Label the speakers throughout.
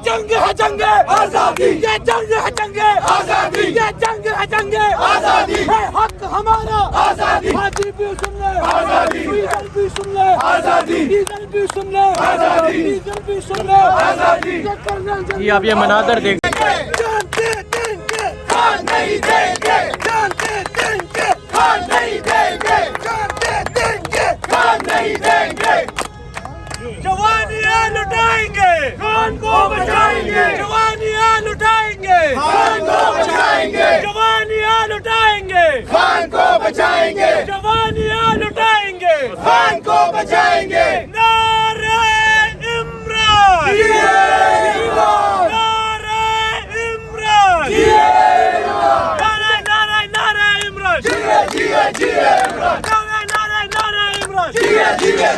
Speaker 1: जंग है जंग आजादी, ये जंग है जंग आजादी, ये जंग है जंग आजादी, है हक हमारा आजादी, हाजी भी सुन ले आजादी, डीजल भी सुन ले आजादी, डीजल भी सुन ले आजादी, डीजल भी सुन ले आजादी।
Speaker 2: ये आप ये मनाजर देख
Speaker 1: जान दे देंगे खान नहीं देंगे, जान दे देंगे खान नहीं देंगे, जान दे देंगे खान नहीं देंगे। जवानियां लुटाएंगे, खान को बचाएंगे, जवानियां लुटाएंगे, खान को बचाएंगे, जवानियां लुटाएंगे, खान को बचाएंगे, जवानियां लुटाएंगे, खान को बचाएंगे। नारे इमरान, नारे इमरान, नारे नारे नारे इमरान, जिए जिए इमरान, नारे नारे नारे इमरान, जिए जिए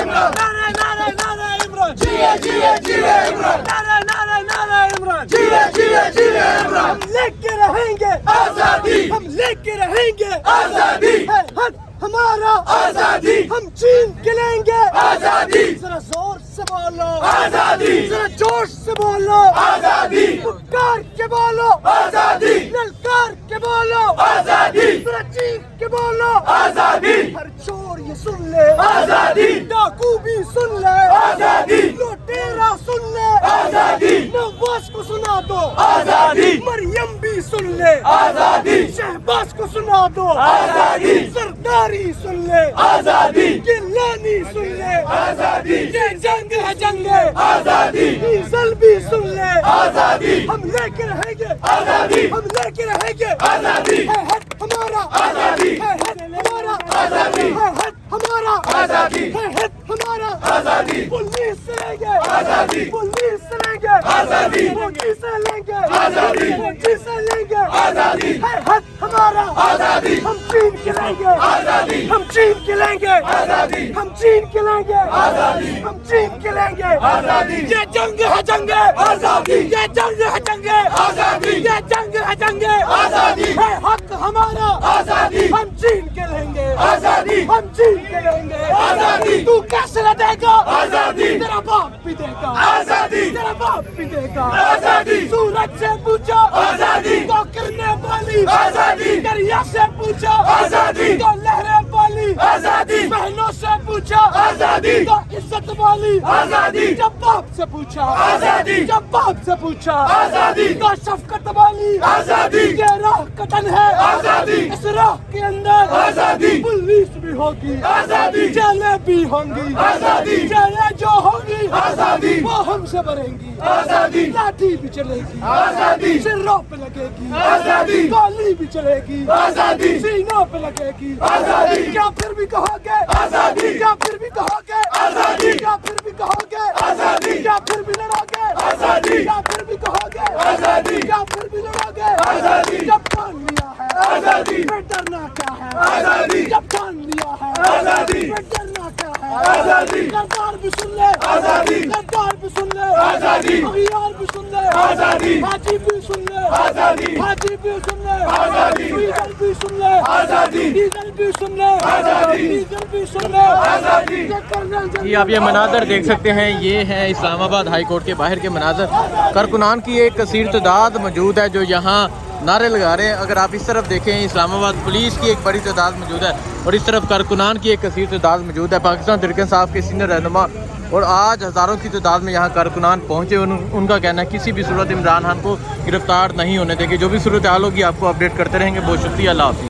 Speaker 1: इमरान, नारे नारे नारे इमरान, जिए जिए इमरान, नारे नारे नारे इमरान, जिए जिए इमरान। हम लेके रहेंगे आजादी, हम लेके रहेंगे आजादी, है हक हमारा आजादी, हम छीन के लेंगे आजादी। जरा जोर से बोलो आजादी, जरा जोश से बोलो आजादी, पुकार के बोलो आजादी, ललकार के बोलो आजादी, जरा चीख के बोलो आजादी। हर चोर ये सुन ले आजादी, डाकू भी सुन ले आजादी, लुटेरा सुन ले आजादी, नवाज को सुना दो आजादी, मरियम भी सुन ले आजादी, शहबाज को सुना दो आजादी, सरदारी सुन ले आजादी, गिलानी सुन ले आजादी, ये जंग है जंग आजादी, डीजल भी सुन ले आजादी। हम लेके रहेंगे आजादी, हम लेके रहेंगे आजादी, है हक हमारा आजादी, है हक हमारा आजादी, है हक हमारा आजादी, है हक हमारा आजादी। पुलिस से लेंगे आजादी, पुलिस से लेंगे आजादी, पुलिस से लेंगे आजादी, पुलिस से लेंगे आजादी, है हक हमारा आजादी। हम छीन के लेंगे आजादी, हम छीन के लेंगे आजादी, हम छीन के लेंगे आजादी, हम छीन के लेंगे आजादी। ये जंग है जंग आजादी, ये जंग है जंग आजादी, ये जंग है जंग आजादी, है हक हमारा आजादी। हम छीन के लेंगे आजादी, हम छीन के लेंगे आजादी। तू कैसे लड़ेगा आजादी, तेरा बाप भी देगा आजादी, तेरा बाप भी देगा आजादी। सूरज से पूछो आजादी, तो किरने वाली आजादी, दरिया से पूछो आजादी, तो लहरें वाली आजादी, बहनों से पूछो आजादी, तो इज्जत वाली आजादी, जब बाप से पूछा आजादी, जब बाप से पूछा आजादी, तो शफकत वाली आजादी। ये राह कटन है आजादी, इस राह के अंदर आजादी, पुलिस भी होगी आजादी, जेलें भी होंगी आजादी, जेलें जो होंगी आजादी, वो हमसे भरेंगी आजादी, लाठी भी चलेगी आजादी, सिरों पे लगेगी आजादी, गोली भी चलेगी आजादी, सीनों पे लगेगी आजादी। क्या फिर भी कहोगे आजादी, क्या फिर भी कहोगे आजादी, क्या फिर भी कहोगे आजादी, क्या फिर भी लड़ोगे आजादी, क्या फिर भी कहोगे आजादी, क्या फिर भी लड़ोगे आजादी। जब ठान लिया है आजादी, फिर डरना क्या है आजादी, जब ठान लिया है आजादी, फिर डरना क्या है आजादी। सरदार भी सुन ले आजादी, सरदार भी सुन ले आजादी, अखियार भी सुन ले आजादी, हाजी भी सुन ले आजादी, हाजी भी सुन ले आजादी, डीजल भी सुन ले आजादी, डीजल भी सुन ले आजादी, डीजल भी सुन ले आजादी।
Speaker 2: ये आप ये मनाजर देख सकते हैं, ये है इस्लामाबाद हाई कोर्ट के बाहर के मनाजर। कारकुनान की एक कसीर तादाद मौजूद है जो यहाँ नारे लगा रहे हैं। अगर आप इस तरफ देखें, इस्लामाबाद पुलिस की एक बड़ी तादाद मौजूद है और इस तरफ कारकुनान की एक कसीर तादाद मौजूद है। पाकिस्तान तहरीक इंसाफ के सीनियर रहनुमा और आज हज़ारों की तादाद में यहाँ कारकुनान पहुँचे। उनका कहना है किसी भी सूरत इमरान खान को गिरफ्तार नहीं होने देंगे। जो भी सूरत हाल होगी आपको अपडेट करते रहेंगे। बहुत शुक्रिया, अल्लाह हाफ़िज़।